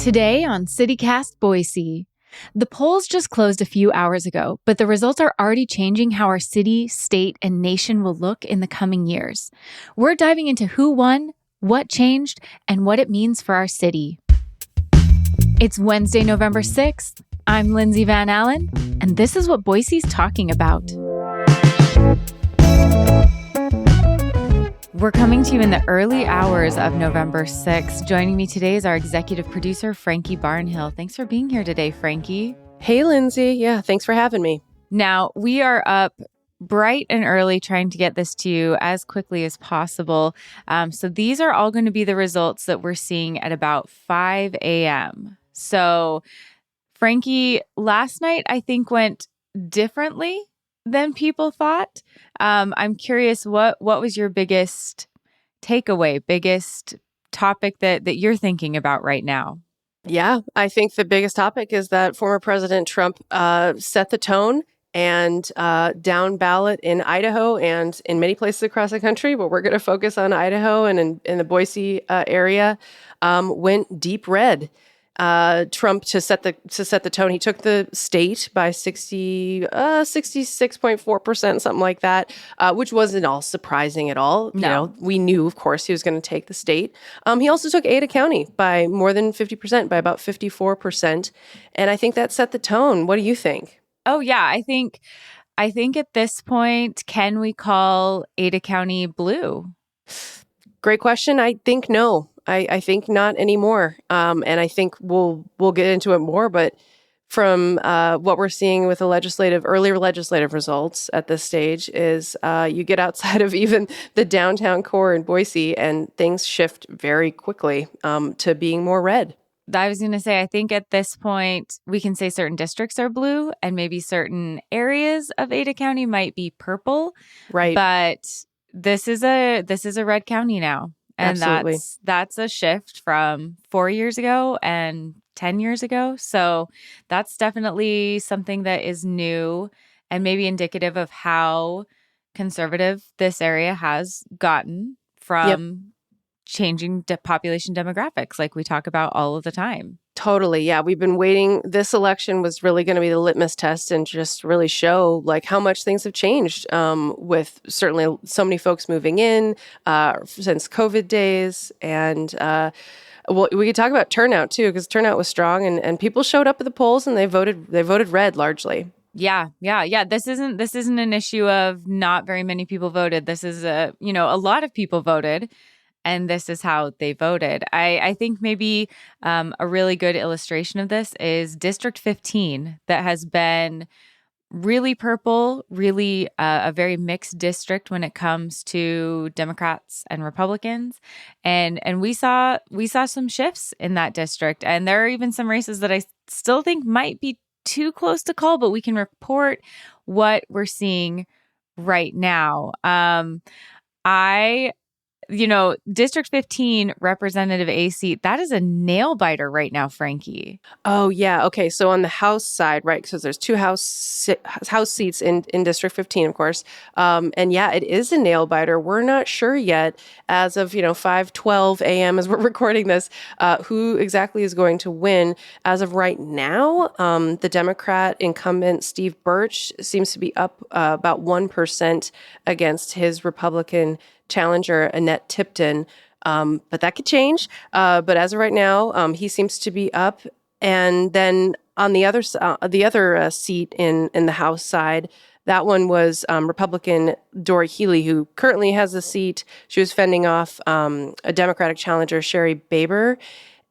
Today on CityCast Boise, the polls just closed a few hours ago, but the results are already changing how our city, state, and nation will look in the coming years. We're diving into who won, what changed, and what it means for our city. It's Wednesday, November 6th. I'm Lindsay Van Allen, and this is what Boise's talking about. We're coming to you in the early hours of November 6th. Joining me today is our executive producer, Frankie Barnhill. Thanks for being here today, Frankie. Hey, Lindsay. Yeah, thanks for having me. Now, we are up bright and early trying to get this to you as quickly as possible. So these are all going to be the results that we're seeing at about 5 a.m. So, Frankie, last night I think went differently than people thought. I'm curious, what was your biggest takeaway, biggest topic that you're thinking about right now? Yeah, I think the biggest topic is that former President Trump set the tone and down ballot in Idaho and in many places across the country, but we're going to focus on Idaho and in the Boise area, went deep red. Trump to set the tone. He took the state by 66.4%, something like that, which wasn't all surprising at all. No. You know, we knew, of course, he was going to take the state. He also took Ada County by more than 50%, by about 54%, and I think that set the tone. What do you think? Oh yeah, I think at this point, can we call Ada County blue? Great question. I think no. I think not anymore. And I think we'll get into it more. But from what we're seeing with the earlier legislative results at this stage is you get outside of even the downtown core in Boise and things shift very quickly to being more red. I was going to say, I think at this point, we can say certain districts are blue and maybe certain areas of Ada County might be purple. Right. But this is a red county now. And Absolutely. that's a shift from 4 years ago and 10 years ago. So that's definitely something that is new and maybe indicative of how conservative this area has gotten from changing population demographics like we talk about all of the time. Totally. Yeah. We've been waiting. This election was really going to be the litmus test and just really show like how much things have changed with certainly so many folks moving in since COVID days. And we could talk about turnout too, because turnout was strong and people showed up at the polls and they voted red largely. Yeah. This isn't an issue of not very many people voted. This is a lot of people voted. And this is how they voted. I think maybe a really good illustration of this is District 15 that has been really purple, really a very mixed district when it comes to Democrats and Republicans. And we saw some shifts in that district. And there are even some races that I still think might be too close to call, but we can report what we're seeing right now. District 15 Representative A seat, that is a nail biter right now, Frankie. Oh, yeah. Okay. So on the House side, right, because there's two House seats in District 15, of course. And yeah, it is a nail biter. We're not sure yet as of, 5:12 a.m. as we're recording this, who exactly is going to win. As of right now, the Democrat incumbent Steve Birch seems to be up about 1% against his Republican challenger Annette Tipton, but that could change. But as of right now, he seems to be up. And then on the other seat in the House side, that one was Republican Dory Healey, who currently has a seat. She was fending off a Democratic challenger, Sherry Baber.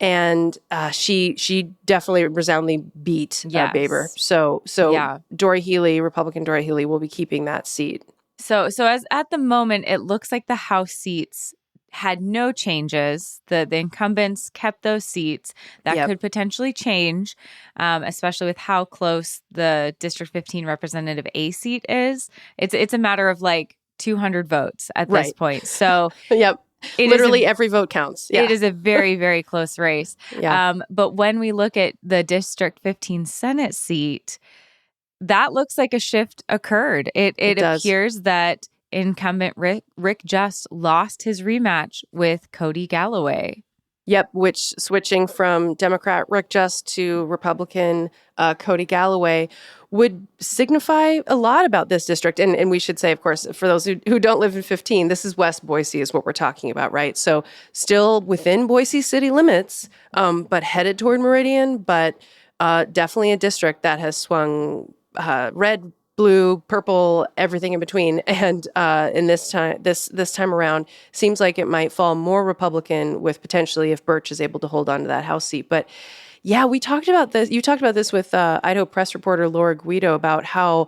And she definitely resoundingly beat Baber. So yeah. Republican Dory Healey will be keeping that seat. So as at the moment, it looks like the House seats had no changes. The incumbents kept those seats. That could potentially change, especially with how close the District 15 Representative A seat is. It's a matter of like 200 votes at this point. So yep. Literally every vote counts. Yeah. It is a very, very close race. Yeah. But when we look at the District 15 Senate seat, that looks like a shift occurred. It appears that incumbent Rick Just lost his rematch with Cody Galloway. Yep, which switching from Democrat Rick Just to Republican Cody Galloway would signify a lot about this district. And we should say, of course, for those who don't live in 15, this is West Boise is what we're talking about, right? So still within Boise city limits, but headed toward Meridian, but definitely a district that has swung red, blue, purple, everything in between. And in this time around, seems like it might fall more Republican with potentially if Birch is able to hold on to that House seat. But yeah, we talked about this. You talked about this with Idaho Press reporter Laura Guido about how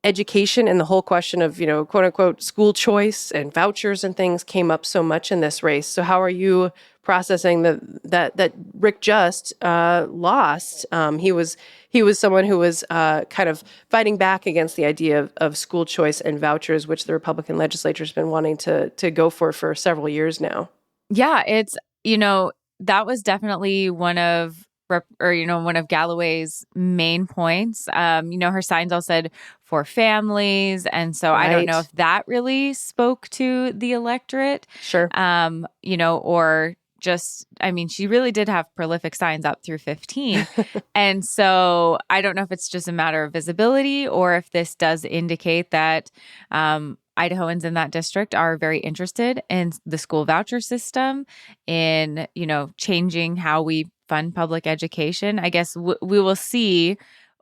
education and the whole question of, quote unquote, school choice and vouchers and things came up so much in this race. So how are you processing that Rick Just lost? He was someone who was kind of fighting back against the idea of school choice and vouchers, which the Republican legislature has been wanting to go for several years now. Yeah, it's, that was definitely one of Galloway's main points. Her signs all said for families. And so I don't know if that really spoke to the electorate. Sure. Or just, she really did have prolific signs up through 15. And so I don't know if it's just a matter of visibility or if this does indicate that Idahoans in that district are very interested in the school voucher system, in, changing how we fund public education. I guess we will see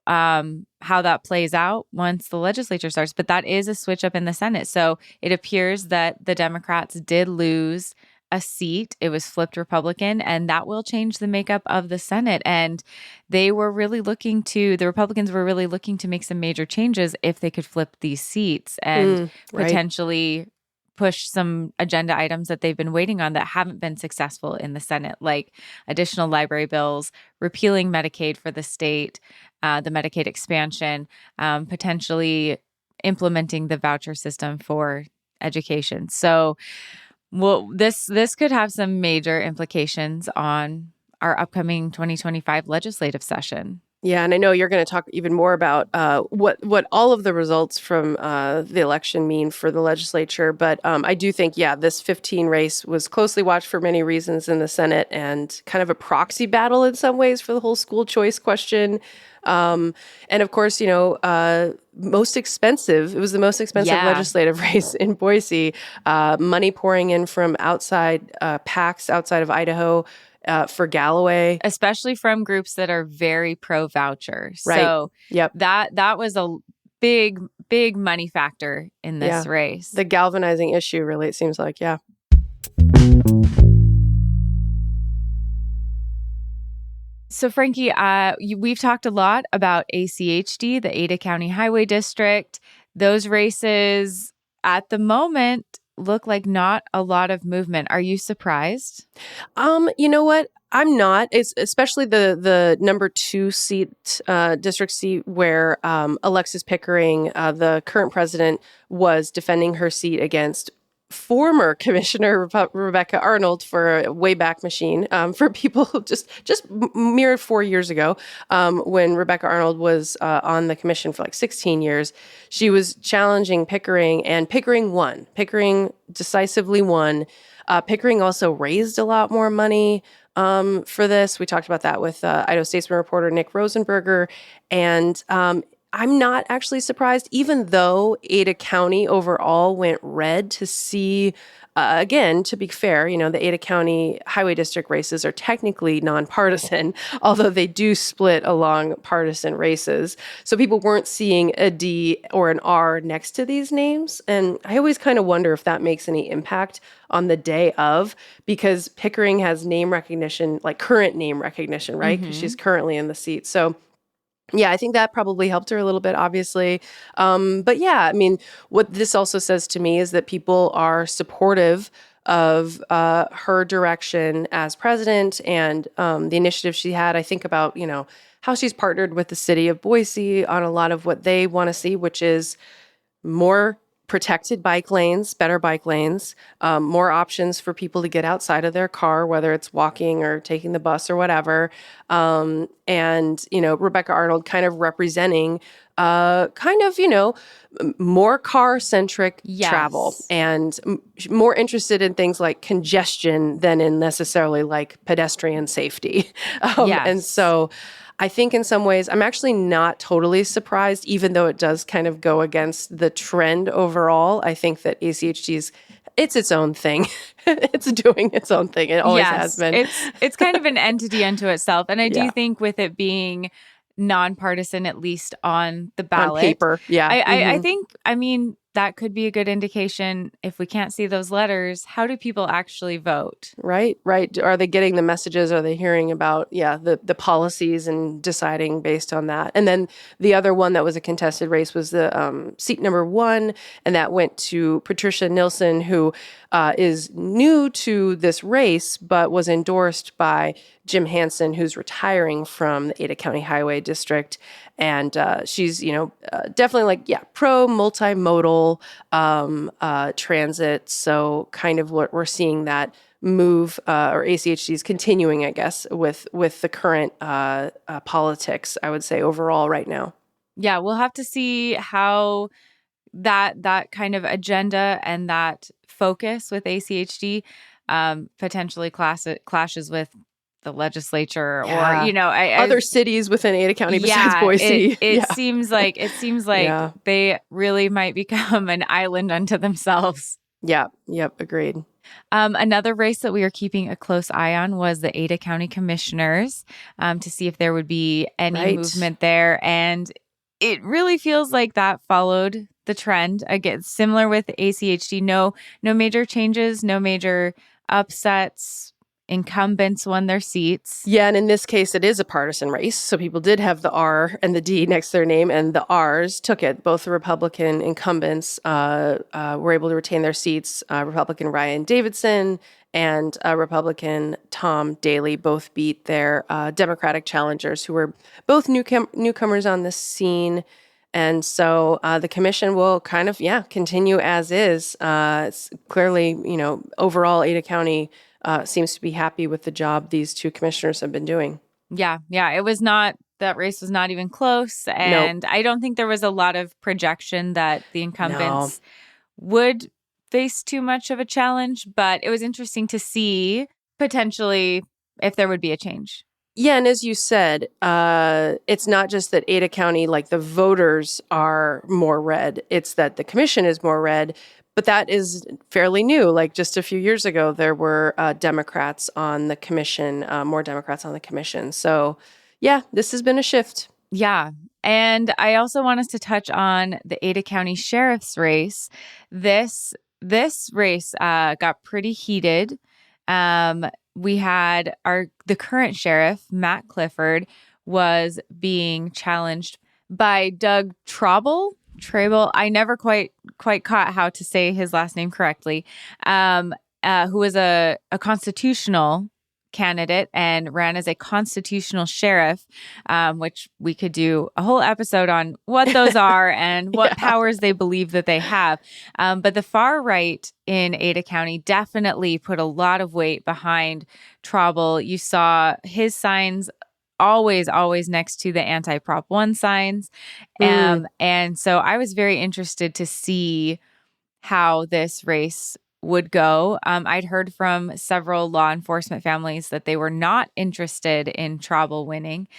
how that plays out once the legislature starts. But that is a switch up in the Senate. So it appears that the Democrats did lose a seat. It was flipped Republican, and that will change the makeup of the Senate. And the Republicans were really looking to make some major changes if they could flip these seats and potentially push some agenda items that they've been waiting on that haven't been successful in the Senate, like additional library bills, repealing Medicaid for the state, the Medicaid expansion, potentially implementing the voucher system for education. So this could have some major implications on our upcoming 2025 legislative session. Yeah, and I know you're going to talk even more about what all of the results from the election mean for the legislature. But I do think, this 15 race was closely watched for many reasons in the Senate and kind of a proxy battle in some ways for the whole school choice question. And of course, most expensive. It was the most expensive legislative race in Boise. Money pouring in from outside PACs outside of Idaho. For Galloway, especially from groups that are very pro voucher. Right. So yep. that was a big money factor in this race. The galvanizing issue, really, it seems like, yeah. So Frankie, we've talked a lot about ACHD, the Ada County Highway District. Those races at the moment look like not a lot of movement. Are you surprised? You know what? I'm not. It's especially the number 2 seat, district seat where Alexis Pickering, the current president, was defending her seat against former Commissioner Rebecca Arnold for a Wayback Machine, for people who just mere 4 years ago, when Rebecca Arnold was on the commission for like 16 years. She was challenging Pickering, and Pickering won. Pickering decisively won. Pickering also raised a lot more money for this. We talked about that with Idaho Statesman reporter Nick Rosenberger. And I'm not actually surprised, even though Ada County overall went red, to see, again, to be fair, the Ada County Highway District races are technically nonpartisan, although they do split along partisan races. So people weren't seeing a D or an R next to these names. And I always kind of wonder if that makes any impact on the day of, because Pickering has name recognition, like current name recognition, right? Because she's currently in the seat. So yeah, I think that probably helped her a little bit, obviously. But yeah, what this also says to me is that people are supportive of her direction as president and the initiative she had. I think about, how she's partnered with the city of Boise on a lot of what they want to see, which is more protected bike lanes, better bike lanes, more options for people to get outside of their car, whether it's walking or taking the bus or whatever. And, Rebecca Arnold kind of representing kind of, more car-centric travel Yes. and more interested in things like congestion than in necessarily like pedestrian safety. And Yes. so I think in some ways, I'm actually not totally surprised, even though it does kind of go against the trend overall. I think that it's its own thing. It's doing its own thing. It always has Yes. been. It's kind of an entity unto itself. And I do Yeah. think with it being nonpartisan, at least on the On ballot, paper. Yeah. I think, I mean, that could be a good indication. If we can't see those letters, how do people actually vote? Right, right. Are they getting the messages? Are they hearing about, the policies and deciding based on that? And then the other one that was a contested race was the seat number 1, and that went to Patricia Nilsson, who is new to this race, but was endorsed by Jim Hansen, who's retiring from the Ada County Highway District. And she's, definitely pro multimodal transit. So kind of what we're seeing that move, or ACHD is continuing, I guess, with the current politics, I would say overall right now. Yeah, we'll have to see how that kind of agenda and that focus with ACHD potentially clashes with the legislature, or Yeah. I Other cities within Ada County besides Boise. it seems like Yeah. they really might become an island unto themselves. Yeah. Yep. Agreed. Another race that we are keeping a close eye on was the Ada County Commissioners, to see if there would be any movement there. And it really feels like that followed the trend. Again, similar with ACHD, no major changes, no major upsets. Incumbents won their seats. Yeah, and in this case, it is a partisan race. So people did have the R and the D next to their name, and the R's took it. Both the Republican incumbents were able to retain their seats. Republican Ryan Davidson and Republican Tom Daley both beat their Democratic challengers, who were both newcomers on the scene. And so the commission will kind of, continue as is. It's clearly, overall Ada County seems to be happy with the job these two commissioners have been doing. Yeah. That race was not even close. And I don't think there was a lot of projection that the incumbents would face too much of a challenge, but it was interesting to see potentially if there would be a change. Yeah, and as you said, it's not just that Ada County, like the voters are more red, it's that the commission is more red. But that is fairly new. Like just a few years ago, there were Democrats on the commission, more Democrats on the commission. So, yeah, this has been a shift. Yeah. And I also want us to touch on the Ada County Sheriff's race. This race got pretty heated. We had the current sheriff, Matt Clifford, was being challenged by Doug Trabel. I never quite caught how to say his last name correctly, who was a constitutional candidate and ran as a constitutional sheriff, which we could do a whole episode on what those are and what powers they believe that they have. But the far right in Ada County definitely put a lot of weight behind Trabel. You saw his signs always next to the anti-Prop 1 signs. And so I was very interested to see how this race would go. I'd heard from several law enforcement families that they were not interested in Trabel winning.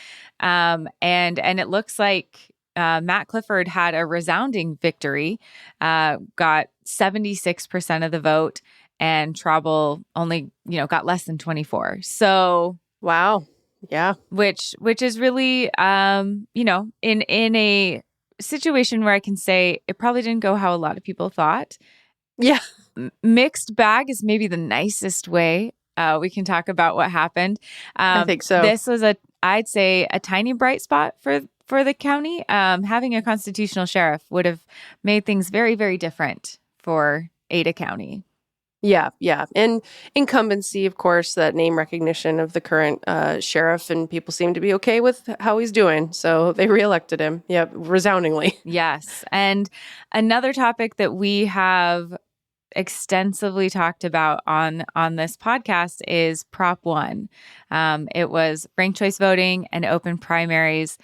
And it looks like Matt Clifford had a resounding victory, got 76% of the vote, and Trabel only, got less than 24. So wow. Yeah. Which is really, in a situation where I can say it probably didn't go how a lot of people thought. Yeah. Mixed bag is maybe the nicest way we can talk about what happened. I think so. This was I'd say a tiny bright spot for the county. Having a constitutional sheriff would have made things very, very different for Ada County. Yeah. And incumbency, of course, that name recognition of the current sheriff, and people seem to be okay with how he's doing. So they reelected him. Yeah, resoundingly. Yes. And another topic that we have extensively talked about on this podcast is Prop 1. It was ranked choice voting and open primaries.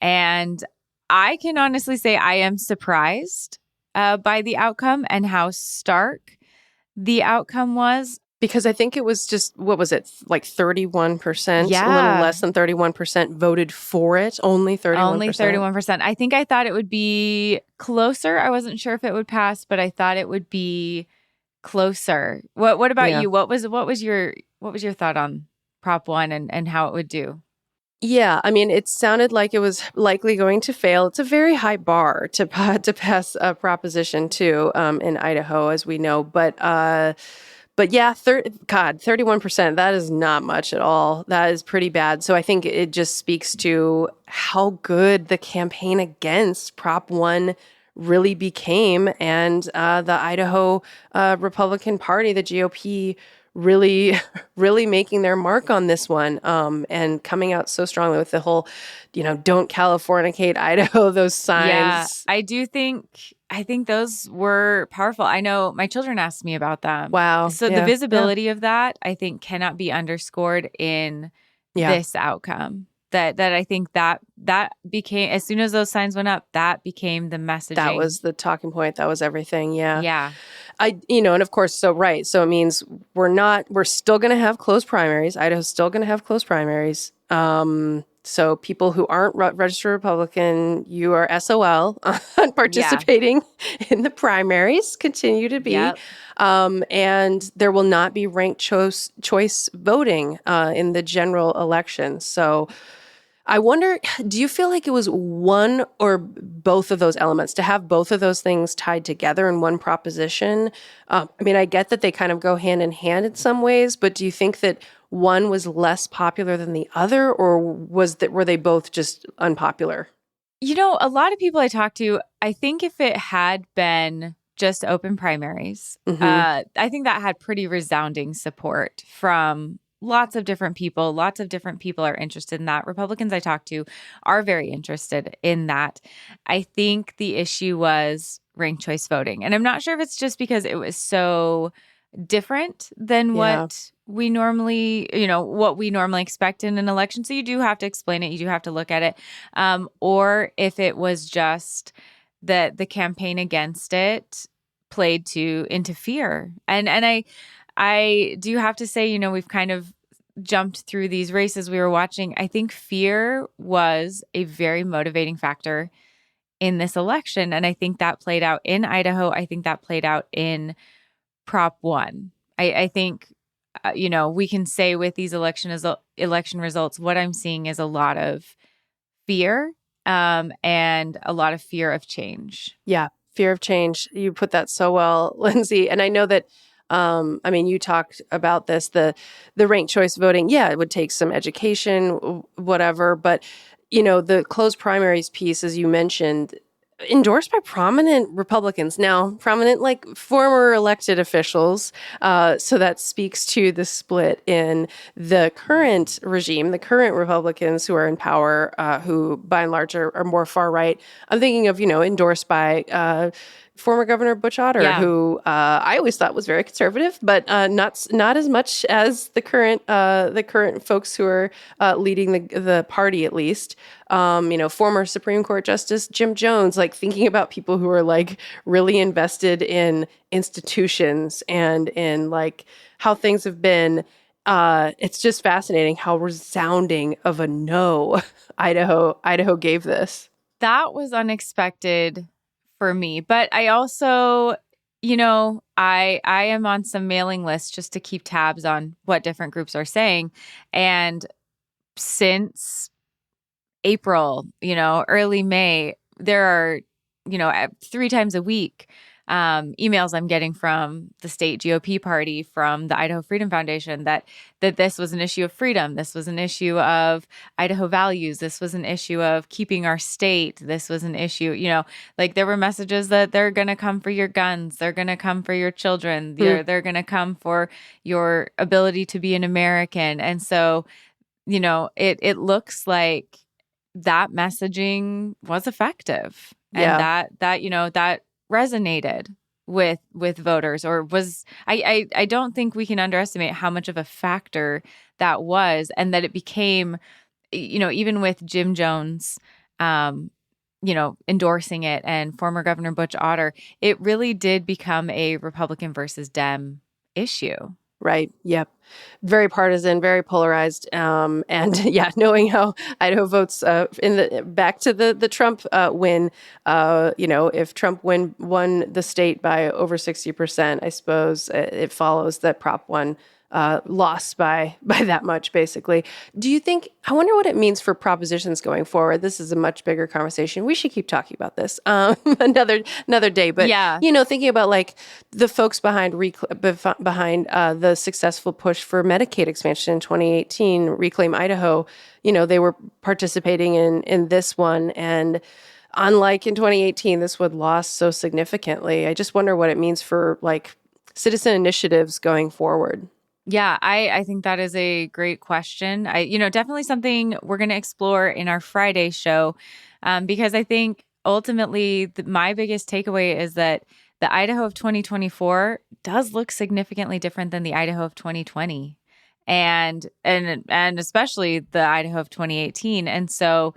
And I can honestly say I am surprised by the outcome and how stark the outcome was. Because I think it was just, what was it, like 31%, a little Yeah, less than 31% voted for it, only 31%. only 31%. I thought it would be closer. I wasn't sure if it would pass, but I thought it would be closer. What about Yeah. you? What was your thought on Prop 1 and how it would do? Yeah, I mean, it sounded like it was likely going to fail. It's a very high bar to to pass a Proposition 2 in Idaho, as we know. But yeah, God, 31%, that is not much at all. That is pretty bad. So I think it just speaks to how good the campaign against Prop 1 really became. And the Idaho Republican Party, the GOP, really, really making their mark on this one, and coming out so strongly with the whole, don't Californicate Idaho, those Yeah, signs. I think those were powerful. I know my children asked me about them. Wow. So the Yeah. Yeah. visibility of that, I think, cannot be underscored in Yeah. this outcome. That I think that became, as soon as those signs went up, that became the That messaging. was the talking point. That was everything. Yeah. Yeah. And of course, so right. So it means we're still going to have closed primaries. Idaho's still going to have closed primaries. So people who aren't registered Republican, you are SOL on Yeah. participating in the primaries. Continue to be. Yep. And there will not be ranked choice voting in the general election. So I wonder, do you feel like it was one or both of those elements, to have both of those things tied together in one proposition? I mean, I get that they kind of go hand in hand in some ways, but do you think that one was less popular than the other, or were they both just unpopular? A lot of people I talked to, I think if it had been just open primaries, Mm-hmm. I think that had pretty resounding support from lots of different people. Lots of different people are interested in that. Republicans I talked to are very interested in that. I think the issue was ranked choice voting. And I'm not sure if it's just because it was so different than Yeah. what we normally expect in an election. So you do have to explain it. You do have to look at it. Or if it was just that the campaign against it played into fear. And I do have to say, we've kind of jumped through these races we were watching. I think fear was a very motivating factor in this election. And I think that played out in Idaho. I think that played out in Prop 1. I think, we can say with these election results, what I'm seeing is a lot of fear, and a lot of fear of change. Yeah. Fear of change. You put that so well, Lindsay. And I know that, I mean, you talked about this, the ranked choice voting. Yeah, it would take some education, whatever. But, the closed primaries piece, as you mentioned, endorsed by prominent Republicans. Now, prominent, like former elected officials. So that speaks to the split in the current regime, the current Republicans who are in power, who by and large are more far right. I'm thinking of, endorsed by former Governor Butch Otter, Yeah. who I always thought was very conservative, but not as much as the current folks who are leading the party, at least. Former Supreme Court Justice Jim Jones, like thinking about people who are like really invested in institutions and in like how things have been. It's just fascinating how resounding of a no Idaho gave this. That was unexpected for me. But I also, I am on some mailing lists just to keep tabs on what different groups are saying. And since April, early May, there are, 3 times a week, emails I'm getting from the state GOP party, from the Idaho Freedom Foundation, that this was an issue of freedom. This was an issue of Idaho values. This was an issue of keeping our state. This was an issue, like there were messages that they're going to come for your guns. They're going to come for your children. They're going to come for your ability to be an American. And so, it looks like that messaging was effective, and Yeah. that resonated with voters, or was. I don't think we can underestimate how much of a factor that was, and that it became, even with Jim Jones, endorsing it, and former Governor Butch Otter, it really did become a Republican versus Dem issue. Right. Yep. Very partisan, very polarized. And yeah, knowing how Idaho votes back to the Trump win, if Trump won the state by over 60%, I suppose it follows that Prop 1 lost by that much, basically. Do you think, I wonder what it means for propositions going forward. This is a much bigger conversation. We should keep talking about this another day. But, Yeah. Thinking about like the folks behind the successful push for Medicaid expansion in 2018, Reclaim Idaho, they were participating in this one. And unlike in 2018, this would lost so significantly. I just wonder what it means for like citizen initiatives going forward. Yeah, I think that is a great question. Definitely something we're going to explore in our Friday show, because I think ultimately my biggest takeaway is that the Idaho of 2024 does look significantly different than the Idaho of 2020, and especially the Idaho of 2018. And so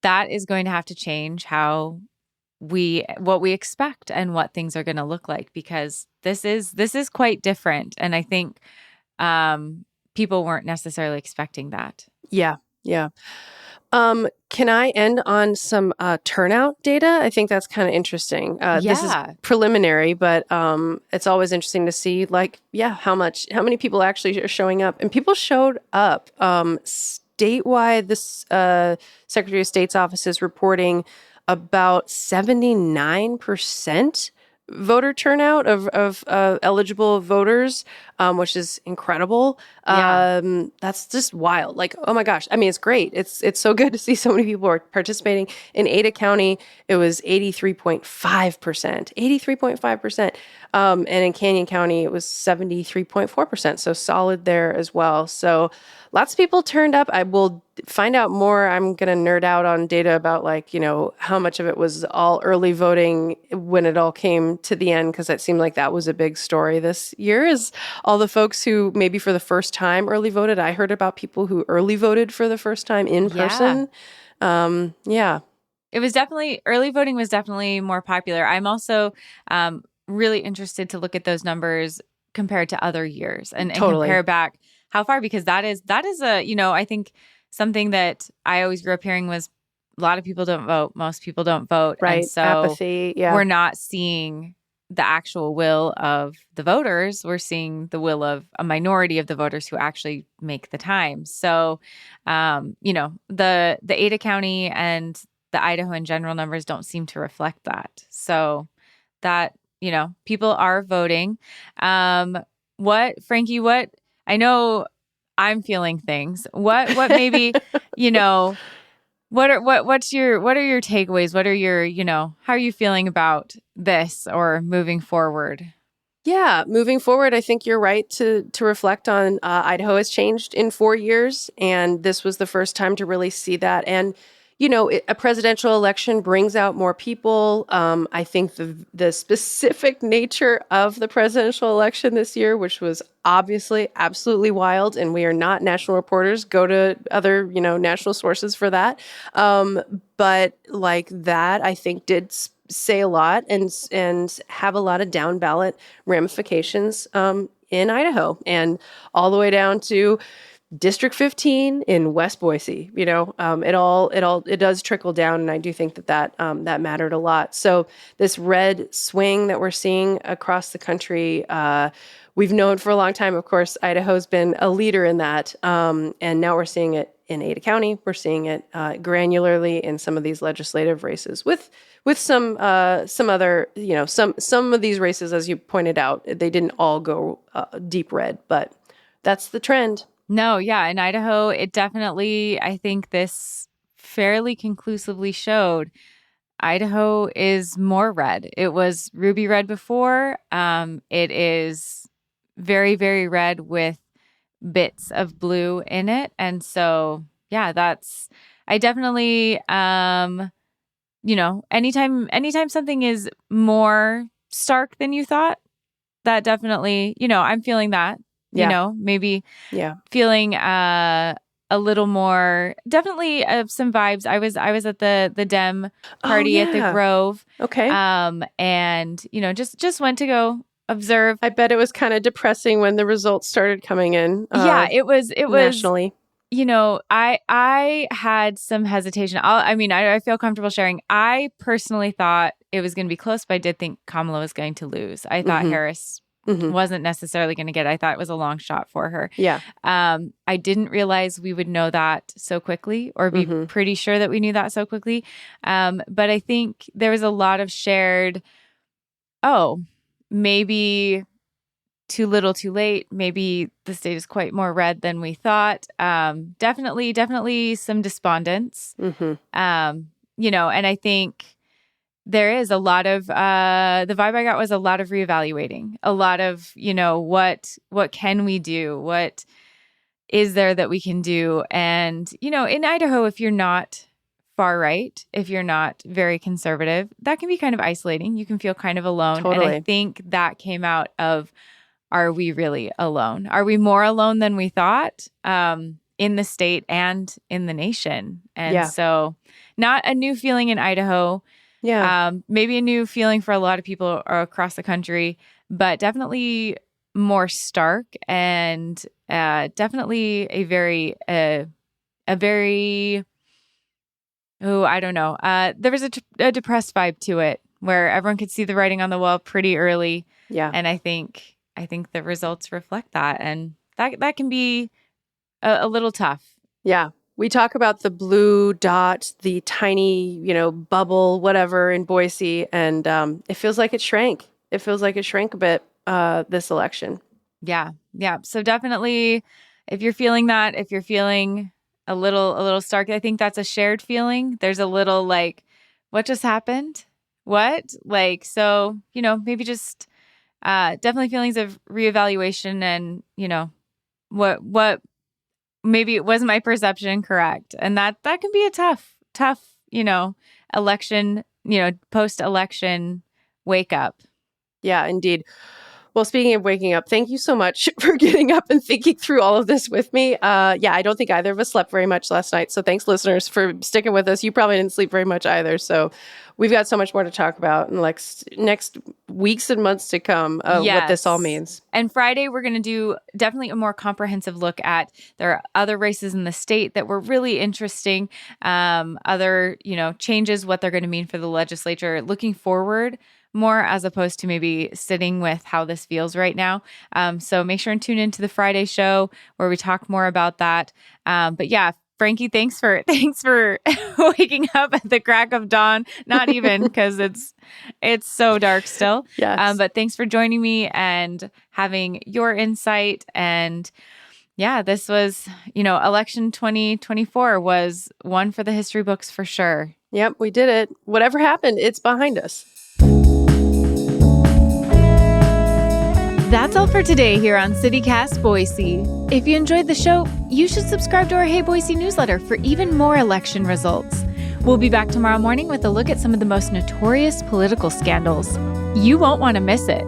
that is going to have to change what we expect and what things are going to look like, because this is quite different. And I think people weren't necessarily expecting that. Yeah. Yeah. Can I end on some turnout data? I think that's kind of interesting. This is preliminary, but it's always interesting to see, like, how many people actually are showing up. And people showed up. Statewide, this Secretary of State's office is reporting about 79% voter turnout of eligible voters, which is incredible. Yeah. That's just wild. Like, oh my gosh. I mean, it's great. It's so good to see so many people are participating. In Ada County, it was 83.5%. 83.5%. And in Canyon County, it was 73.4%. So solid there as well. So lots of people turned up. I will find out more. I'm going to nerd out on data about how much of it was all early voting when it all came to the end, because it seemed like that was a big story this year, is all the folks who maybe for the first time early voted. I heard about people who early voted for the first time in person. Yeah. It was definitely, early voting was definitely more popular. I'm also really interested to look at those numbers compared to other years and compare back how far, because that is I think something that I always grew up hearing was a lot of people don't vote. Most people don't vote. Right. And so apathy. Yeah. We're not seeing the actual will of the voters. We're seeing the will of a minority of the voters who actually make the time. So, the Ada County and the Idaho in general numbers don't seem to reflect that. So that, people are voting. Frankie, I know I'm feeling things. What maybe, what are your takeaways? What are your, how are you feeling about this or moving forward? Yeah, moving forward, I think you're right to reflect on Idaho has changed in 4 years, and this was the first time to really see that. And a presidential election brings out more people. I think the specific nature of the presidential election this year, which was obviously absolutely wild, and we are not national reporters. Go to other national sources for that. But like that, I think did say a lot and have a lot of down ballot ramifications in Idaho, and all the way down to District 15 in West Boise. It does trickle down, and I do think that mattered a lot. So this red swing that we're seeing across the country, we've known for a long time. Of course, Idaho's been a leader in that, and now we're seeing it in Ada County. We're seeing it granularly in some of these legislative races with some other, some of these races, as you pointed out, they didn't all go deep red, but that's the trend. No, yeah. In Idaho, it definitely, I think this fairly conclusively showed Idaho is more red. It was ruby red before. It is very, very red with bits of blue in it. And so, yeah, I definitely, anytime something is more stark than you thought, that definitely, I'm feeling that. Yeah. Maybe feeling a little more, definitely some vibes. I was at the Dem party at the Grove. Okay. And just went to go observe. I bet it was kind of depressing when the results started coming in. It was nationally. I had some hesitation. I feel comfortable sharing. I personally thought it was going to be close, but I did think Kamala was going to lose. I thought Harris wasn't necessarily going to get it. I thought it was a long shot for her. Yeah. I didn't realize we would know that so quickly, or be pretty sure that we knew that so quickly. But I think there was a lot of shared, maybe too little, too late. Maybe the state is quite more red than we thought. Definitely some despondence. And I think there is a lot of, the vibe I got was a lot of reevaluating, a lot of, what can we do? What is there that we can do? And, in Idaho, if you're not far right, if you're not very conservative, that can be kind of isolating. You can feel kind of alone. Totally. And I think that came out of, are we really alone? Are we more alone than we thought, in the state and in the nation? And so not a new feeling in Idaho. Yeah. Maybe a new feeling for a lot of people across the country, but definitely more stark, and definitely a very, I don't know. There was a depressed vibe to it, where everyone could see the writing on the wall pretty early. Yeah. And I think the results reflect that, and that can be a little tough. Yeah. We talk about the blue dot, the tiny, bubble, whatever in Boise, and it feels like it shrank. It feels like it shrank a bit this election. Yeah. Yeah. So definitely, if you're feeling that, if you're feeling a little stark, I think that's a shared feeling. There's a little like, what just happened? What? Like, so, maybe just definitely feelings of reevaluation, and, what maybe was my perception correct? And that can be a tough, election, post-election wake up. Yeah, indeed. Well, speaking of waking up, thank you so much for getting up and thinking through all of this with me. I don't think either of us slept very much last night. So thanks, listeners, for sticking with us. You probably didn't sleep very much either. So we've got so much more to talk about in next weeks and months to come of what this all means. And Friday, we're going to do definitely a more comprehensive look at, there are other races in the state that were really interesting. Other, changes, what they're going to mean for the legislature, looking forward more, as opposed to maybe sitting with how this feels right now. So make sure and tune into the Friday show, where we talk more about that. But yeah, Frankie, thanks for waking up at the crack of dawn. Not even, because it's so dark still. Yes. But thanks for joining me and having your insight. And yeah, this was, election 2024 was one for the history books for sure. Yep, we did it. Whatever happened, it's behind us. That's all for today here on CityCast Boise. If you enjoyed the show, you should subscribe to our Hey Boise newsletter for even more election results. We'll be back tomorrow morning with a look at some of the most notorious political scandals. You won't want to miss it.